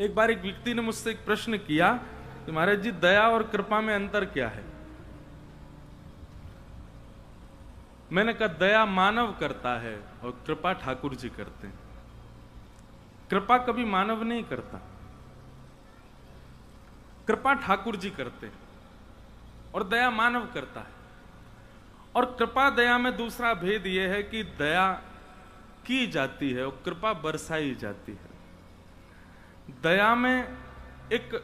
एक बार एक व्यक्ति ने मुझसे एक प्रश्न किया कि महाराज जी, दया और कृपा में अंतर क्या है? मैंने कहा दया मानव करता है और कृपा ठाकुर जी करते हैं। कृपा कभी मानव नहीं करता, कृपा ठाकुर जी करते हैं और दया मानव करता है। और कृपा दया में दूसरा भेद यह है कि दया की जाती है और कृपा बरसाई जाती है। दया में एक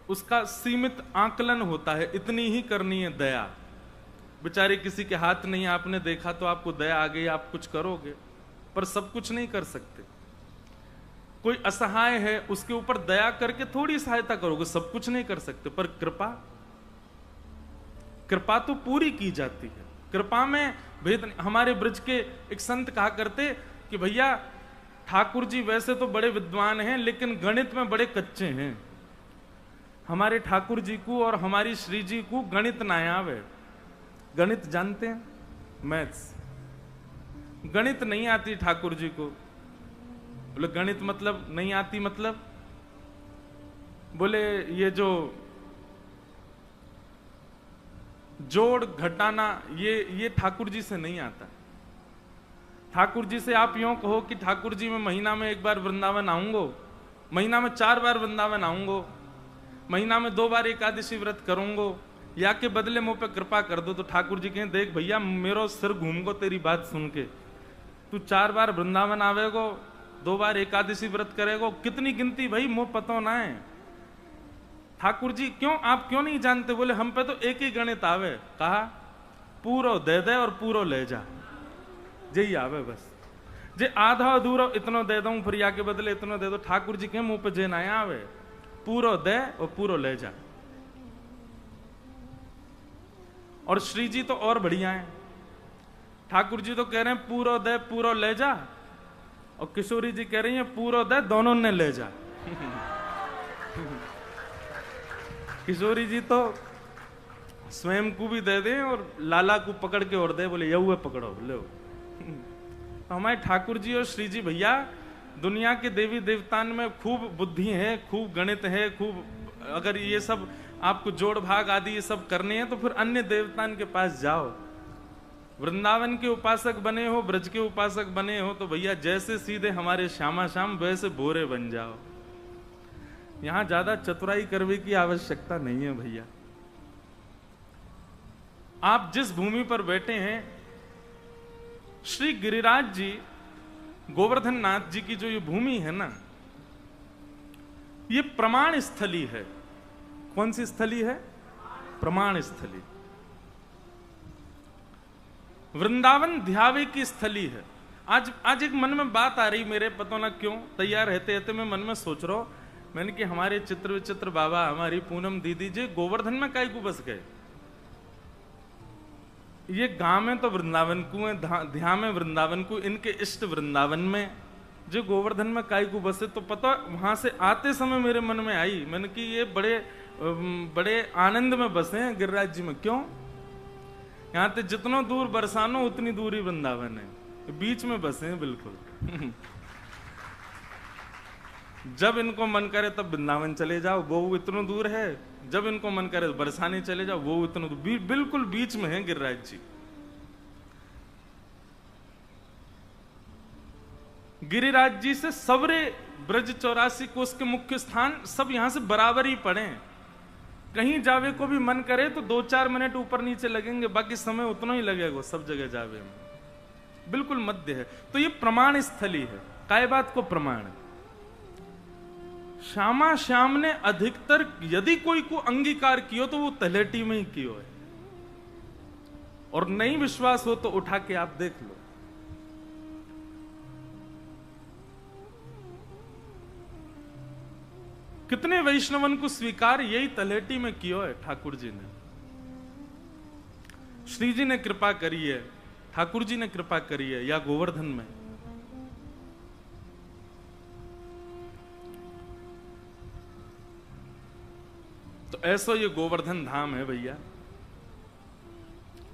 उसका सीमित आकलन होता है, इतनी ही करनी है दया। बेचारे किसी के हाथ नहीं, आपने देखा तो आपको दया आ गई, आप कुछ करोगे, पर सब कुछ नहीं कर सकते। कोई असहाय है, उसके ऊपर दया करके थोड़ी सहायता करोगे, सब कुछ नहीं कर सकते। पर कृपा तो पूरी की जाती है। कृपा में भेद नहीं। हमारे ब्रज के एक संत कहा करते कि भैया ठाकुर जी वैसे तो बड़े विद्वान हैं, लेकिन गणित में बड़े कच्चे हैं। हमारे ठाकुर जी को और हमारी श्री जी को गणित नायाब है। गणित जानते हैं? मैथ्स, गणित नहीं आती ठाकुर जी को। बोले गणित मतलब नहीं आती, मतलब बोले ये जो जोड़ घटाना ये ठाकुर जी से नहीं आता। ठाकुर जी से आप यूं कहो कि ठाकुर जी मैं महीना में एक बार वृंदावन आऊंगो, महीना में 4 बार वृंदावन आऊंगो, महीना में 2 बार एकादशी व्रत करूंगो, या के बदले मुंह पे कृपा कर दो। तो ठाकुर जी कहें देख भैया मेरो सिर घूम गो तेरी बात सुन के। तू 4 बार वृंदावन आवेगो, 2 बार एकादशी व्रत करेगो, कितनी गिनती भाई मुंह पतो ना है। ठाकुर जी क्यों, आप क्यों नहीं जानते? बोले हम पे तो एक ही गणित आवे। कहा पूरो दे दे और पूरो ले जा, यही आवे बस। जे आधा अधूरा इतनो दे दूं फिर या के बदले इतनो दे दो। ठाकुर जी के मुंह पे जे ना आवे, पूरो दे और पूरो ले जा। और श्री जी तो और बढ़िया है। ठाकुर जी तो कह रहे हैं पूरो दे पूरो ले जा, और किशोरी जी कह रही है पूरो दे दोनों ने ले जा। किशोरी जी तो स्वयं को भी दे दें और लाला को पकड़ के और दे, बोले यऊ पकड़ो लो। तो हमारे ठाकुर जी और श्री जी भैया दुनिया के देवी देवतान में खूब बुद्धि है, खूब गणित है, खूब अगर ये सब आपको जोड़ भाग आदि ये सब करने हैं तो फिर अन्य देवतान के पास जाओ। वृंदावन के उपासक बने हो, ब्रज के उपासक बने हो, तो भैया जैसे सीधे हमारे श्यामा श्याम वैसे भोरे बन जाओ। यहां ज्यादा चतुराई करने की आवश्यकता नहीं है भैया। आप जिस भूमि पर बैठे हैं, श्री गिरिराज जी गोवर्धन नाथ जी की जो ये भूमि है ना, ये प्रमाण स्थली है। कौन सी स्थली है? प्रमाण स्थली। वृंदावन ध्यावे की स्थली है। आज एक मन में बात आ रही मेरे, पता ना क्यों, तैयार रहते रहते मैं मन में सोच रहा हूं, मैंने कि हमारे चित्र विचित्र बाबा, हमारी पूनम दीदी जी गोवर्धन में काहे को बस गए? ये गांव में तो वृंदावन को है, ध्यान में वृंदावन को, इनके इष्ट वृंदावन में, जो गोवर्धन में काहे को बसे। तो पता वहां से आते समय मेरे मन में आई, मैंने कि ये बड़े आनंद में बसे हैं गिरिराज जी में। क्यों? यहां से जितना दूर बरसानो उतनी दूर ही वृंदावन है, बीच में बसे हैं बिल्कुल। जब इनको मन करे तब वृंदावन चले जाओ, वो इतना दूर है। जब इनको मन करे बरसाने चले जाओ, वो इतना दूर, बिल्कुल बीच में है गिरिराज जी। गिरिराज जी से सवरे ब्रज 84 कोस के मुख्य स्थान सब यहां से बराबर ही पड़े। कहीं जावे को भी मन करे तो 2-4 मिनट ऊपर नीचे लगेंगे, बाकी समय उतना ही लगेगा सब जगह जावे में। बिल्कुल मध्य है। तो ये प्रमाण स्थली है। काय बात को प्रमाण? श्यामा श्याम ने अधिकतर यदि कोई को अंगीकार कियो तो वो तलेटी में ही कियो है। और नहीं विश्वास हो तो उठा के आप देख लो। कितने वैष्णवन को स्वीकार यही तलेटी में कियो है ठाकुर जी ने। श्री जी ने कृपा करी है, ठाकुर जी ने कृपा करी है, या गोवर्धन में। तो ऐसा ये गोवर्धन धाम है भैया,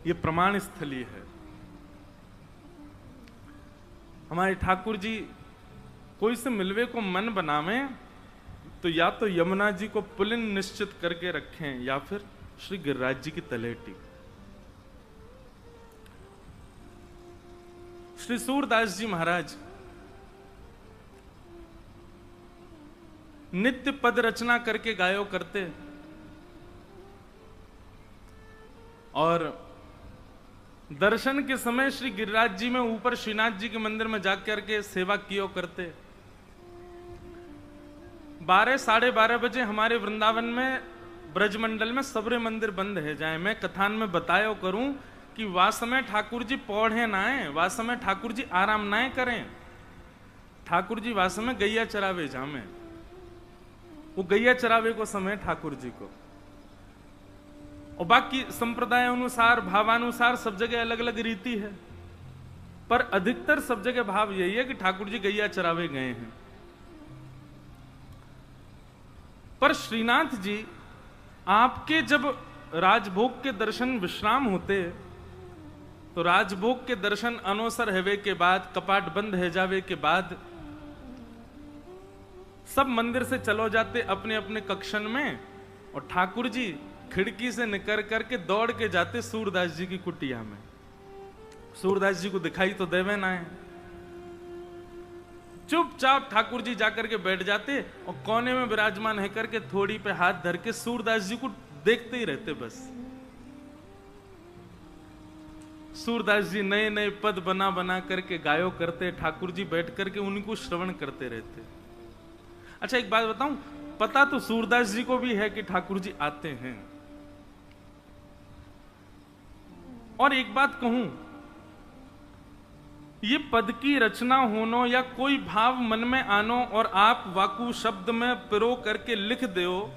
ये प्रमाण स्थली है। हमारे ठाकुर जी कोई से मिलवे को मन बनावे तो या तो यमुना जी को पुलिन निश्चित करके रखें या फिर श्री गिरिराज जी की तलेटी। श्री सूरदास जी महाराज नित्य पद रचना करके गायो करते और दर्शन के समय श्री गिरिराज जी में ऊपर श्रीनाथ जी के मंदिर में जाकर के सेवा कियो करते। 12 साढ़े 12 बजे हमारे वृंदावन में ब्रजमंडल में सबरे मंदिर बंद है जाए। मैं कथान में बतायो करूं कि वह समय ठाकुर जी पौढ़े ना आए, वह समय ठाकुर जी आराम ना करें। ठाकुर जी वह समय गैया चरावे जामे, वो गैया चरावे को समय ठाकुर जी को। और बाकी संप्रदाय अनुसार भावानुसार सब जगह अलग अलग रीति है, पर अधिकतर सब जगह भाव यही है कि ठाकुर जी गैया चरावे गए हैं। पर श्रीनाथ जी आपके जब राजभोग के दर्शन विश्राम होते तो राजभोग के दर्शन अनोसर हेवे के बाद, कपाट बंद है जावे के बाद सब मंदिर से चलो जाते अपने अपने कक्षन में, और ठाकुर जी खिड़की से निकल करके दौड़ के जाते सूरदास जी की कुटिया में। सूरदास जी को दिखाई तो देवे ना है, चुपचाप ठाकुर जी जाकर के बैठ जाते और कोने में विराजमान है करके थोड़ी पे हाथ धर के सूरदास जी को देखते ही रहते बस। सूरदास जी नए नए पद बना बना करके गायो करते, ठाकुर जी बैठ करके उनको श्रवण करते रहते। अच्छा एक बात बताऊं, पता तो सूरदास जी को भी है कि ठाकुर जी आते हैं। और एक बात कहूं, ये पद की रचना होनो या कोई भाव मन में आनो और आप वाकु शब्द में पिरो करके लिख दो,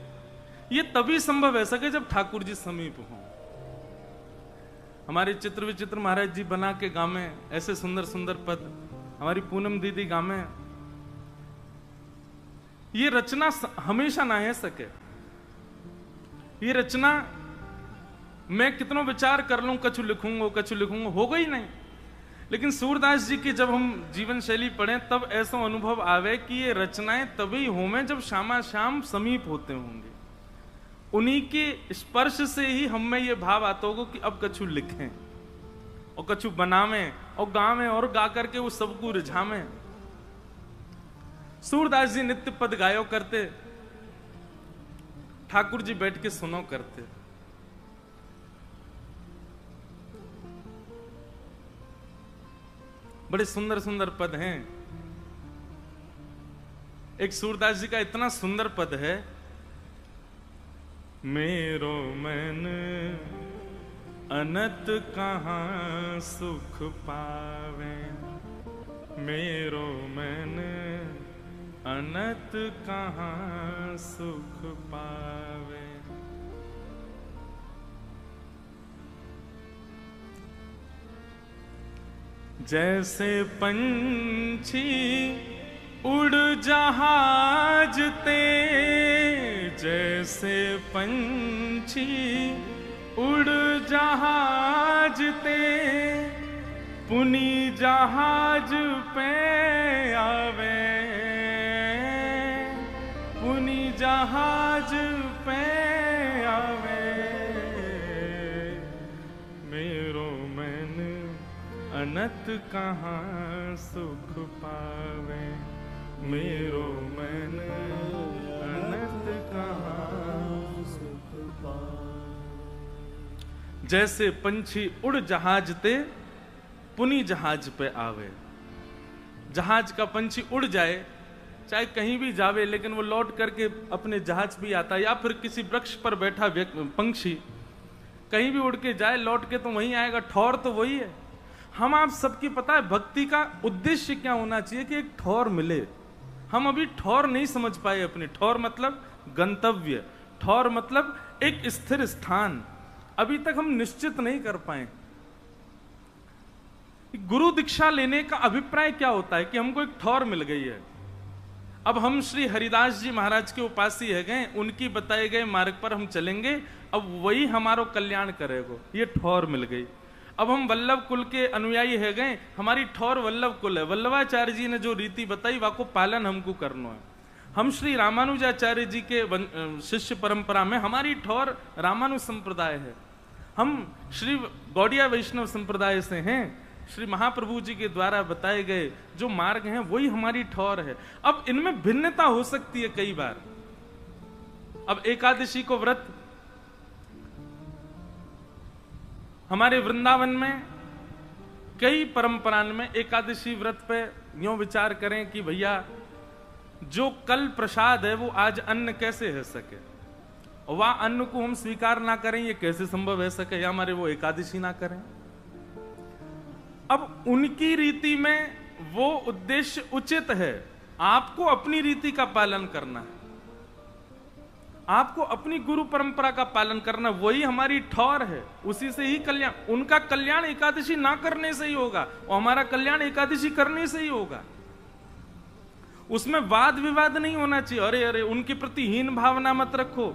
ये तभी संभव है सके जब ठाकुर जी समीप हो। हमारे चित्र विचित्र महाराज जी बना के गामे ऐसे सुंदर सुंदर पद, हमारी पूनम दीदी गामे। ये रचना हमेशा ना है सके, ये रचना मैं कितना विचार कर लूं, कछु लिखूंगा होगा ही नहीं। लेकिन सूरदास जी की जब हम जीवन शैली पढ़ें तब ऐसा अनुभव आवे कि ये रचनाएं तभी होंगे जब श्यामा श्याम समीप होते होंगे। उन्हीं के स्पर्श से ही हम में ये भाव आता होगा कि अब कछु लिखें और कछु बनावें और गावें और गा करके वो सबको रिझावें। सूरदास जी नित्य पद गायो करते, ठाकुर जी बैठ के सुनो करते। बड़े सुंदर सुंदर पद हैं। एक सूरदास जी का इतना सुंदर पद है, मेरो मन अनंत कहाँ सुख पावे, मेरो मन अनंत कहाँ सुख पावे। जैसे पंछी उड़ जहाज ते, जैसे पंछी उड़ जहाज ते, पुनी जहाज पे आवे, पुनी जहाज पे आवे। मेरो मन अनंत कहाँ सुख पावे, मेरो मन अनंत कहाँ सुख पावे। जैसे पंछी उड़ जहाज ते, पुनी जहाज पे आवे। जहाज का पंछी उड़ जाए, चाहे कहीं भी जावे, लेकिन वो लौट करके अपने जहाज भी आता है। या फिर किसी वृक्ष पर बैठा पंछी कहीं भी उड़ के जाए, लौट के तो वहीं आएगा, ठौर तो वही है। हम आप सबकी पता है भक्ति का उद्देश्य क्या होना चाहिए कि एक ठौर मिले। हम अभी ठौर नहीं समझ पाए अपने। ठौर मतलब गंतव्य, ठौर मतलब एक स्थिर स्थान, अभी तक हम निश्चित नहीं कर पाए। गुरु दीक्षा लेने का अभिप्राय क्या होता है कि हमको एक ठौर मिल गई है। अब हम श्री हरिदास जी महाराज के उपासी है गए, उनकी बताए गए मार्ग पर हम चलेंगे, अब वही हमारो कल्याण करेगा, ये ठौर मिल गई। अब हम वल्लभ कुल के अनुयायी है गए, हमारी ठौर वल्लभ कुल है। वल्लभाचार्य जी ने जो रीति बताई वाको पालन हमको करना है। हम श्री रामानुजाचार्य जी के शिष्य परंपरा में हमारी ठौर रामानुज संप्रदाय है। हम श्री गौड़िया वैष्णव संप्रदाय से हैं। श्री महाप्रभु जी के द्वारा बताए गए जो मार्ग हैं वही हमारी ठौर है। अब इनमें भिन्नता हो सकती है कई बार। अब एकादशी को व्रत हमारे वृंदावन में कई परंपराओं में एकादशी व्रत पे यूं विचार करें कि भैया जो कल प्रसाद है वो आज अन्न कैसे है सके, वह अन्न को हम स्वीकार ना करें, ये कैसे संभव है सके, या हमारे वो एकादशी ना करें। अब उनकी रीति में वो उद्देश्य उचित है, आपको अपनी रीति का पालन करना है, आपको अपनी गुरु परंपरा का पालन करना, वही हमारी ठौर है, उसी से ही कल्याण। उनका कल्याण एकादशी ना करने से ही होगा और हमारा कल्याण एकादशी करने से ही होगा। उसमें वाद विवाद नहीं होना चाहिए। अरे अरे उनके प्रति हीन भावना मत रखो,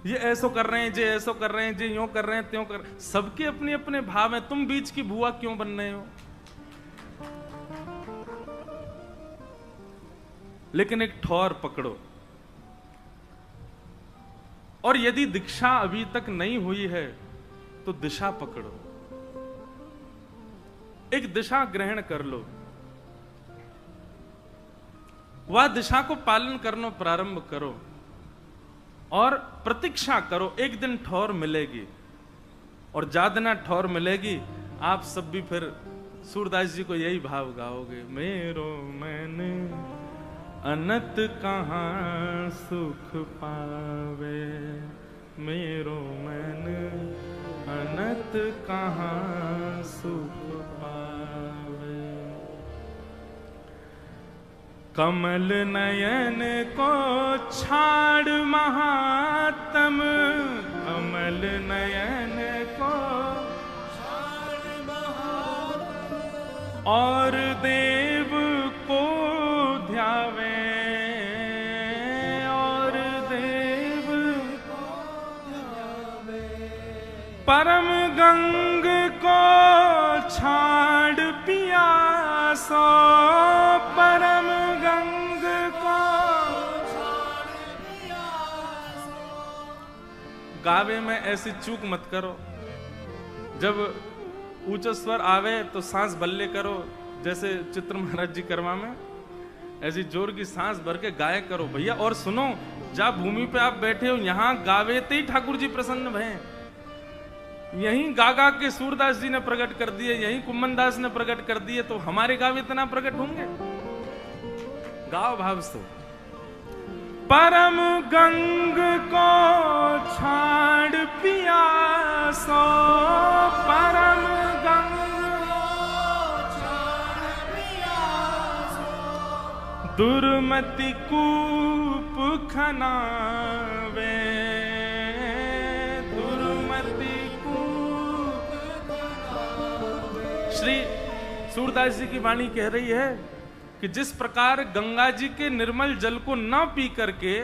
ये ऐसो कर रहे हैं, जे ऐसो कर रहे हैं, जे यूं कर रहे हैं, त्यों कर। सबके अपने अपने भाव हैं, तुम बीच की बुआ क्यों बन रहे हो? लेकिन एक ठौर पकड़ो। और यदि दीक्षा अभी तक नहीं हुई है तो दिशा पकड़ो, एक दिशा ग्रहण कर लो, वह दिशा को पालन करना प्रारंभ करो और प्रतीक्षा करो, एक दिन ठौर मिलेगी। और ज्यादा ठौर मिलेगी, आप सब भी फिर सूरदास जी को यही भाव गाओगे, मेरो मैंने अनंत कहाँ सुख पावे, मेरो मन अनंत कहाँ सुख पावे। कमल नयन को छाड़ महात्म, कमल नयन को छाड़ महात्म, और देव को ध्यावे, और देव को ध्यावे। परम गंग को छाड़ पियासो, परम गंग को छाड़ पियासो। गावे में ऐसी चूक मत करो, जब ऊंचा स्वर आवे तो सांस बल्ले करो, जैसे चित्र महाराज जी कर्मा में ऐसी जोर की सांस भर के गाय करो भैया। और सुनो, जब भूमि पे आप बैठे हो यहां गावेते ही ठाकुर जी प्रसन्न भय। यहीं गागा के सूरदास जी ने प्रकट कर दिए, यहीं कुम्मन दास ने प्रकट कर दिए, तो हमारे गावे इतना प्रकट होंगे? गाओ भाव से। परम गंग को छाड़ पियासो, परम गंग दुर्मति कूप खनावे, दुर्मति कूप खनावे। श्री सूरदास जी की वाणी कह रही है कि जिस प्रकार गंगा जी के निर्मल जल को न पी करके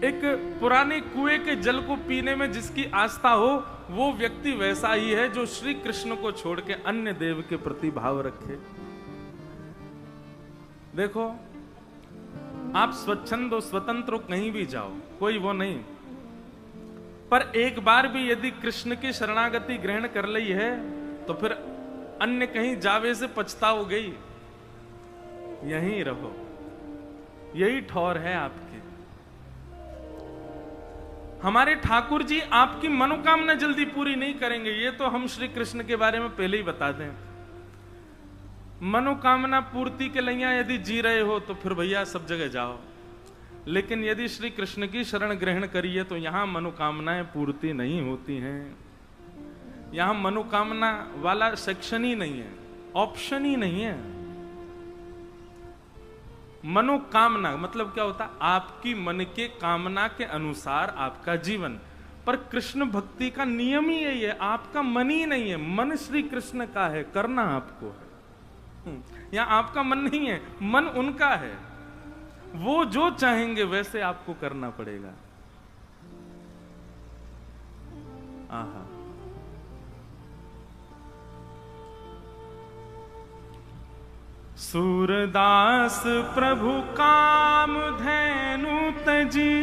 एक पुराने कुएं के जल को पीने में जिसकी आस्था हो, वो व्यक्ति वैसा ही है जो श्री कृष्ण को छोड़ के अन्य देव के प्रति भाव रखे। देखो, आप स्वच्छंद हो, स्वतंत्र हो, कहीं भी जाओ, कोई वो नहीं, पर एक बार भी यदि कृष्ण की शरणागति ग्रहण कर ली है तो फिर अन्य कहीं जावे से पछताओगे। यहीं रहो, यही ठौर है आपकी। हमारे ठाकुर जी आपकी मनोकामना जल्दी पूरी नहीं करेंगे, ये तो हम श्री कृष्ण के बारे में पहले ही बता दें। मनोकामना पूर्ति के लिए यदि जी रहे हो तो फिर भैया सब जगह जाओ, लेकिन यदि श्री कृष्ण की शरण ग्रहण करिए तो यहां मनोकामनाएं पूर्ति नहीं होती हैं। यहां मनोकामना वाला सेक्शन ही नहीं है, ऑप्शन ही नहीं है। मनोकामना मतलब क्या होता? आपकी मन के कामना के अनुसार आपका जीवन। पर कृष्ण भक्ति का नियम ही यही है, आपका मन ही नहीं है, मन श्री कृष्ण का है, करना आपको है। यहां आपका मन नहीं है, मन उनका है। वो जो चाहेंगे वैसे आपको करना पड़ेगा। आहा, सूरदास प्रभु काम धैनु तजी,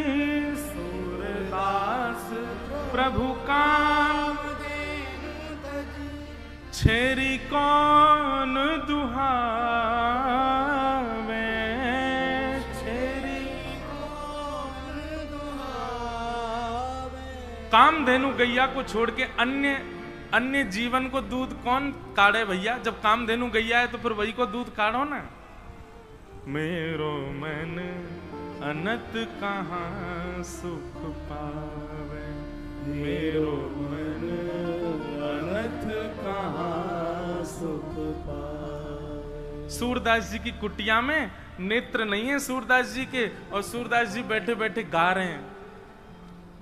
सूरदास प्रभु काम छेरी कौन दुहावे, छेरी कौन दुहावे। कामधेनु गैया को छोड़ के अन्य जीवन को दूध कौन काढ़े भैया? जब कामधेनु गैया है तो फिर वही को दूध काढ़ो ना। मेरो मन अनत कहाँ सुख पावे, मेरो मन अनत कहाँ सुख पावे। सूरदास जी की कुटिया में नेत्र नहीं है सूरदास जी के, और सूरदास जी बैठे बैठे गा रहे हैं,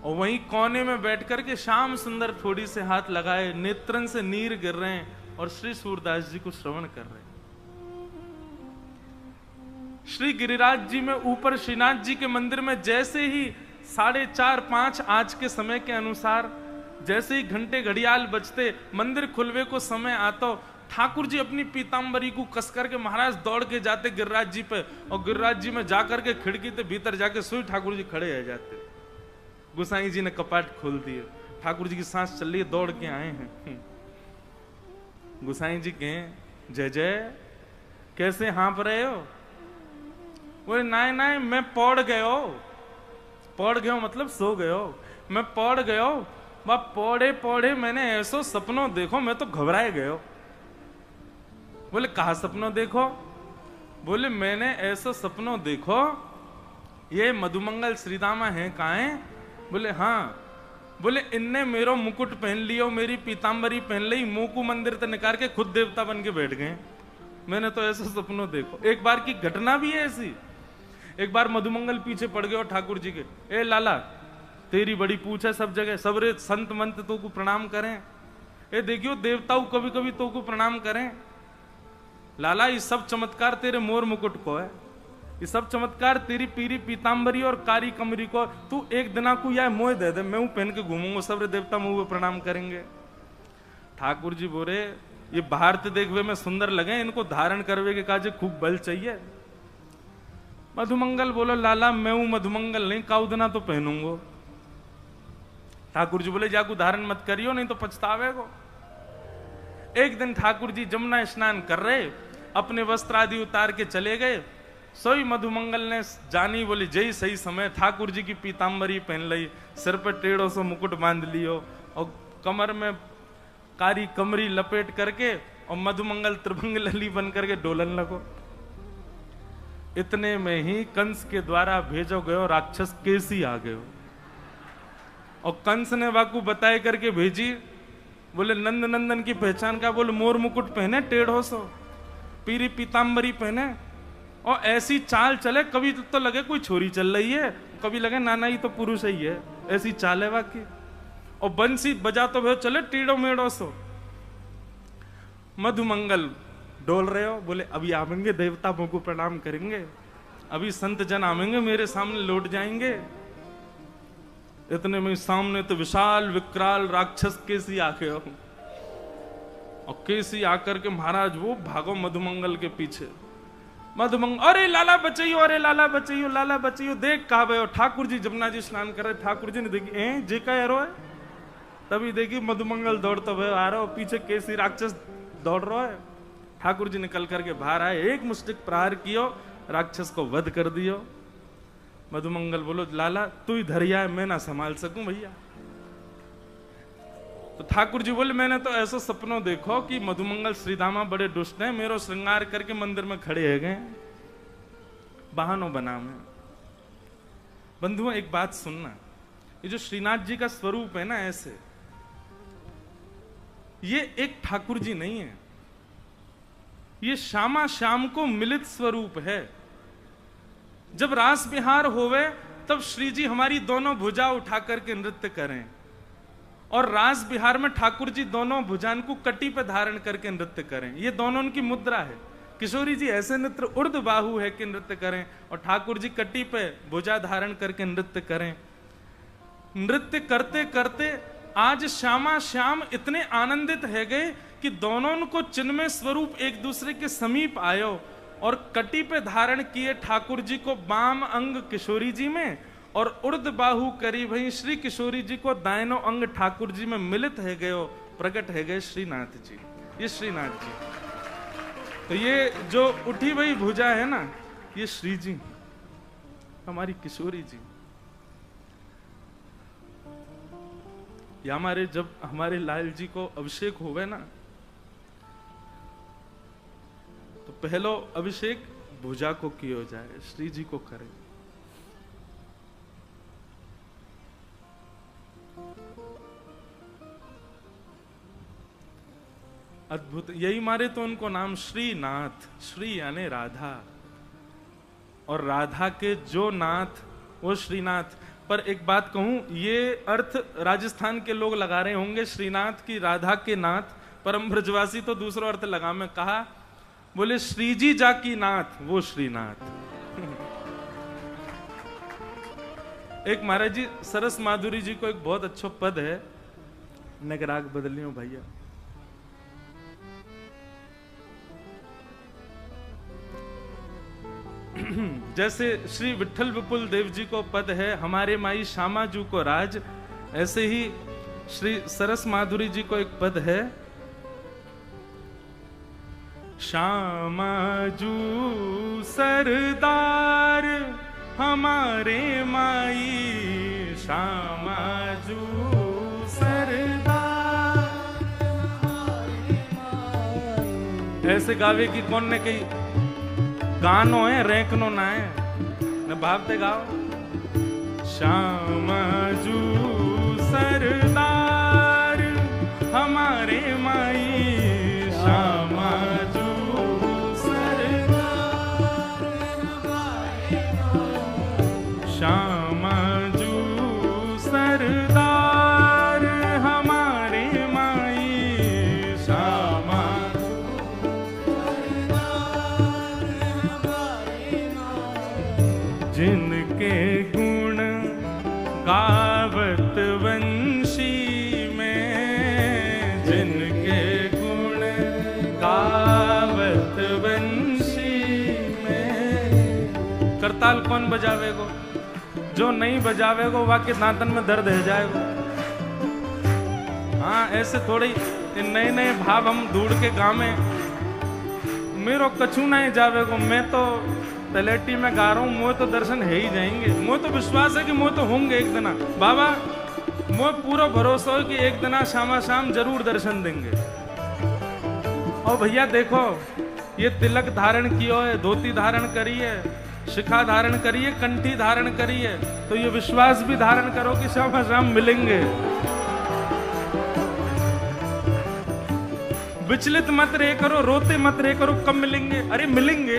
और वहीं कोने में बैठ करके श्याम सुंदर थोड़ी से हाथ लगाए, नेत्रन से नीर गिर रहे हैं और श्री सूरदास जी को श्रवण कर रहे हैं। श्री गिरिराज जी में ऊपर श्रीनाथ जी के मंदिर में जैसे ही 4:30-5 आज के समय के अनुसार जैसे ही घंटे घड़ियाल बजते, मंदिर खुलवे को समय आता, ठाकुर जी अपनी पीतांबरी को कस करके महाराज दौड़ के जाते गिरिराज जी पे, और गिरिराज जी में जाकर के खिड़की से भीतर जाके सोई ठाकुर जी खड़े रह जाते। गुसाई जी ने कपाट खोल दिए, ठाकुर जी की सांस चल रही है, दौड़ के आए हैं। गुसाई जी कहें जय जय कैसे हाँप रहे हो? बोले नाय मैं पौड़ गयो। पौड़ गयो मतलब सो गयो। मैं पौड़ गयो, वह पौड़े पौड़े मैंने ऐसो सपनों देखो, मैं तो घबराए गयो। बोले कहा सपनों देखो? बोले मैंने ऐसो सपनों देखो, ये मधुमंगल श्रीदामा है कहाँ है? बोले हाँ। बोले इनने मेरो मुकुट पहन लियो, मेरी पीतांबरी पहन ली, मुंह को मंदिर से निकाल के खुद देवता बन के बैठ गए। मैंने तो ऐसा सपनों देखो। एक बार की घटना भी है ऐसी। एक बार मधुमंगल पीछे पड़ गए और ठाकुर जी के, ए लाला तेरी बड़ी पूछ है सब जगह, सबरे संत मंत तो को प्रणाम करें, ए देखियो देवताओं कभी कभी तो को प्रणाम करें। लाला ये सब चमत्कार तेरे मोर मुकुट को है, ये सब चमत्कार तेरी पीरी पीतांबरी और कारी कमरी को, तू एक दिना को या मोह दे दे, मैं हूं पहन के घूमूंगा, सब देवता मुंह प्रणाम करेंगे। ठाकुर जी बोले ये बाहर से देखवे में सुंदर लगे, इनको धारण करवे के काजे खूब बल चाहिए। मधुमंगल बोलो लाला मैं हूं मधुमंगल नहीं, काउदना तो पहनूंगो। ठाकुर जी बोले जाकू धारण मत करियो नहीं तो पछतावेगो। एक दिन ठाकुर जी जमुना स्नान कर रहे, अपने वस्त्र आदि उतार के चले गए। सोई मधुमंगल ने जानी बोली जय सही समय, ठाकुर जी की पीतांबरी पहन ली, सिर पर टेढ़ों से मुकुट बांध लियो और कमर में कारी कमरी लपेट करके और मधुमंगल त्रिभंग लली बन करके डोलन लगो। इतने में ही कंस के द्वारा भेजो गयो राक्षस केसी आ गयो, और कंस ने वाकू बताए करके भेजी। बोले नंद नंदन की पहचान का? बोले मोर मुकुट पहने, टेढ़ो सो पीरी पीतांबरी पहने, और ऐसी चाल चले, कभी तो लगे कोई छोरी चल रही है, कभी लगे नाना ही तो पुरुष ही है, ऐसी चाल है वाकई। और बंसी बजा तो भे चले टीड़ो मेड़ो सो। मधुमंगल डोल रहे हो, बोले अभी आवेंगे देवता को प्रणाम करेंगे, अभी संत जन आवेंगे मेरे सामने लौट जाएंगे। इतने में सामने तो विशाल विकराल राक्षस केसी आके हो, और केसी आकर के महाराज वो भागो मधुमंगल के पीछे। मधुमंगल अरे लाला बचाइयो, अरे लाला बचाइयो, लाला बचाइयो। देख कहा भाई ठाकुर जी जमुना जी स्नान कर रहे, ठाकुर जी ने देखी जे का एरो है, तभी देखी मधुमंगल दौड़ता हुए आ रहा हो, पीछे केसी राक्षस दौड़ रहा है। ठाकुर जी निकल करके बाहर आए, एक मुष्टिक प्रहार कियो, राक्षस को वध कर दियो। मधुमंगल बोलो लाला तू ही धरिया है, मैं ना संभाल सकूं भैया। तो ठाकुर जी बोले मैंने तो ऐसा सपनों देखो कि मधुमंगल श्रीधामा बड़े दुष्ट हैं, मेरो श्रृंगार करके मंदिर में खड़े है गए बहानों बना में। बंधुओं एक बात सुनना, ये जो श्रीनाथ जी का स्वरूप है ना ऐसे, ये एक ठाकुर जी नहीं है, ये श्यामा श्याम को मिलित स्वरूप है। जब रास विहार होवे तब श्री जी हमारी दोनों भुजा उठा करके नृत्य करें, और रास विहार में ठाकुर जी दोनों भुजान को कटी पे धारण करके नृत्य करें। ये दोनों उनकी मुद्रा है। किशोरी जी ऐसे नृत्य उर्ध बाहु है कि नृत्य करें, और ठाकुर जी कटी पे भुजा धारण करके नृत्य करें। नृत्य करते करते आज श्यामा श्याम इतने आनंदित है गए कि दोनों को चिन्मय स्वरूप एक दूसरे के समीप आयो, और कटी पे धारण किए ठाकुर जी को बाम अंग किशोरी जी में, और उर्द बाहु करी भई श्री किशोरी जी को दायनो अंग ठाकुर जी में मिलित है गयो, प्रकट है गए श्रीनाथ जी। ये श्रीनाथ जी, तो ये जो उठी हुई भुजा है ना, ये श्री जी, हमारी किशोरी जी। या हमारे जब हमारे लाल जी को अभिषेक होवे ना, तो पहलो अभिषेक भुजा को किया जाए, श्री जी को करे। अद्भुत, यही मारे तो उनको नाम श्रीनाथ, श्री यानी राधा, और राधा के जो नाथ वो श्रीनाथ। पर एक बात कहूं, ये अर्थ राजस्थान के लोग लगा रहे होंगे श्रीनाथ की, राधा के नाथ, परम ब्रजवासी तो दूसरा अर्थ लगा। मैं कहा, बोले श्री जी जाकी नाथ वो श्रीनाथ। एक महाराज जी सरस माधुरी जी को एक बहुत अच्छा पद है, नगराग बदलियो भैया। जैसे श्री विठल विपुल देव जी को पद है, हमारे माई श्यामा जू को राज, ऐसे ही श्री सरस माधुरी जी को एक पद है, श्यामा जू सरदार हमारे माई, श्यामा जू सरदार हमारे माई। ऐसे गावे की कौन ने कही, गानो है रैंकनो ना है न, भावते गाओ। श्यामा जू सरदार हमारे माई, श्यामा जू सरदार हमारे माई, श्यामा जू सरदार हमारे माई, श्यामा जिनके गुण गावत वंशी में, जिनके गुण गावत वंशी में। करताल कौन बजावेगो, जो नहीं बजावेगो वाके दांतन में दर्द है जाएगो। हाँ, ऐसे थोड़ी नए नए भाव हम ढूंढ के गावे, मेरो कछू नहीं जावेगो। मैं तो तलेटी में गा रहा हूँ, मोह तो दर्शन है ही जाएंगे। मोह तो विश्वास है कि मोह तो होंगे एक दिन। बाबा मोह पूरा भरोसा है कि एक दिन शामा शाम जरूर दर्शन देंगे। और भैया देखो, ये तिलक धारण किया है, धोती धारण करी है, शिखा धारण करी है, कंठी धारण करी है, तो ये विश्वास भी धारण करो कि शामा शाम मिलेंगे। विचलित मत रहे करो, रोते मत रहे करो कब मिलेंगे, अरे मिलेंगे,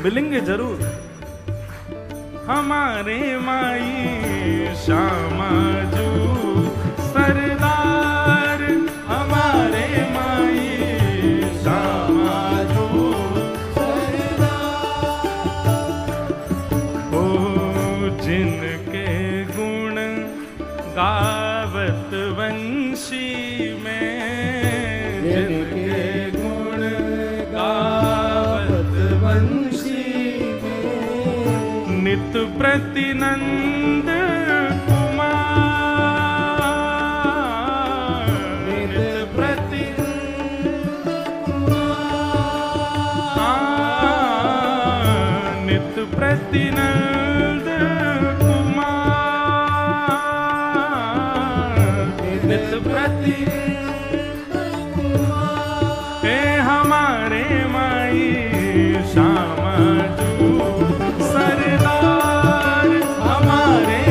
मिलेंगे जरूर। हमारे माई श्यामा जू सरदार, हमारे माई श्यामा जू सरदार, ओ जिनके गुण गावत वंशी में, जिनके गुण गावत वंशी में, नित प्रतिनंद कुमार, नित प्रतिनंद कुमार, नित प्रतिनंद कुमार, नित प्रतिनंद कुमार। हे हमारे माई श्यामा जू सरदार, हमारे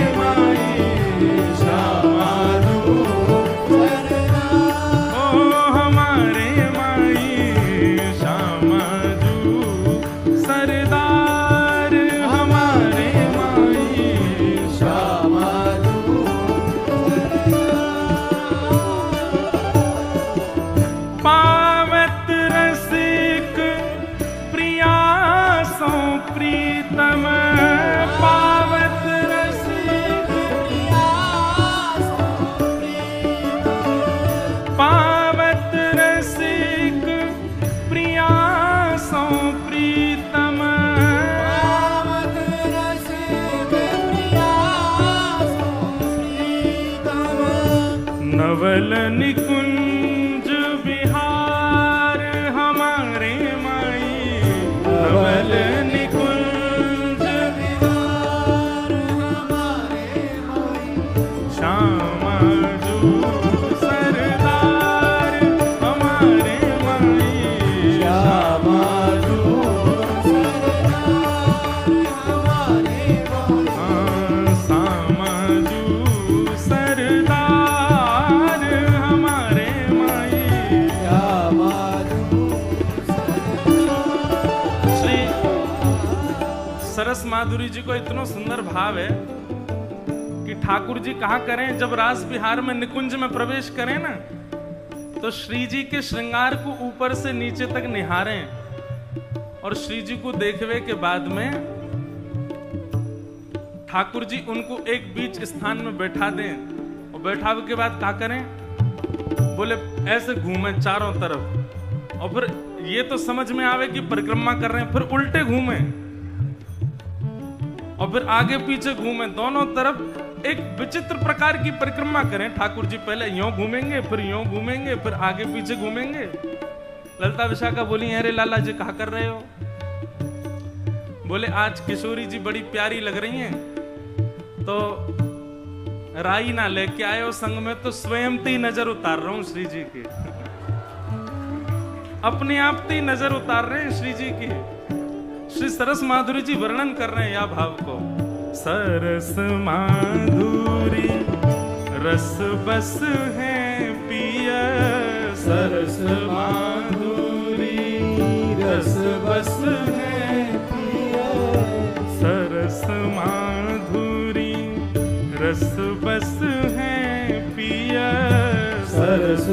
नवल निकुंज बिहार हमारे माई, नवल निकुंज बिहार हमारे माई, श्यामा जो सरदार हमारे माई, श्यामा जो सरदार हमारे माई, श्यामा जो सरदार हमारे माई, श्यामा जो सरदार। श्री सरस माधुरी जी को इतना सुंदर भाव है कि ठाकुर जी कहा करें, जब रास बिहार में निकुंज में प्रवेश करें ना, तो श्री जी के श्रृंगार को ऊपर से नीचे तक निहारें और श्री जी को देखने के बाद में ठाकुर जी उनको एक बीच स्थान में बैठा दें और बैठावे के बाद क्या करें, बोले ऐसे घूमें चारों तरफ और फिर ये तो समझ में आवे कि परिक्रमा कर रहे हैं, फिर उल्टे घूमें और फिर आगे पीछे घूमें, दोनों तरफ एक विचित्र प्रकार की परिक्रमा करें। ठाकुर जी पहले यूं घूमेंगे, फिर यूं घूमेंगे, फिर आगे पीछे घूमेंगे। ललिता विशाखा बोली, अरे लाला जी कहा कर रहे हो? बोले आज किशोरी जी बड़ी प्यारी लग रही हैं, तो राई ना लेके आए हो संग में, तो स्वयं ही नजर उतार रहा हूं श्री जी की। अपने आप ही नजर उतार रहे हैं श्री जी की। श्री सरस माधुरी जी वर्णन कर रहे हैं या भाव को, सरस माधुरी रस बस है पिया, सरस माधुरी रस बस है पिया, सरस माधुरी रस बस है पिया, सरस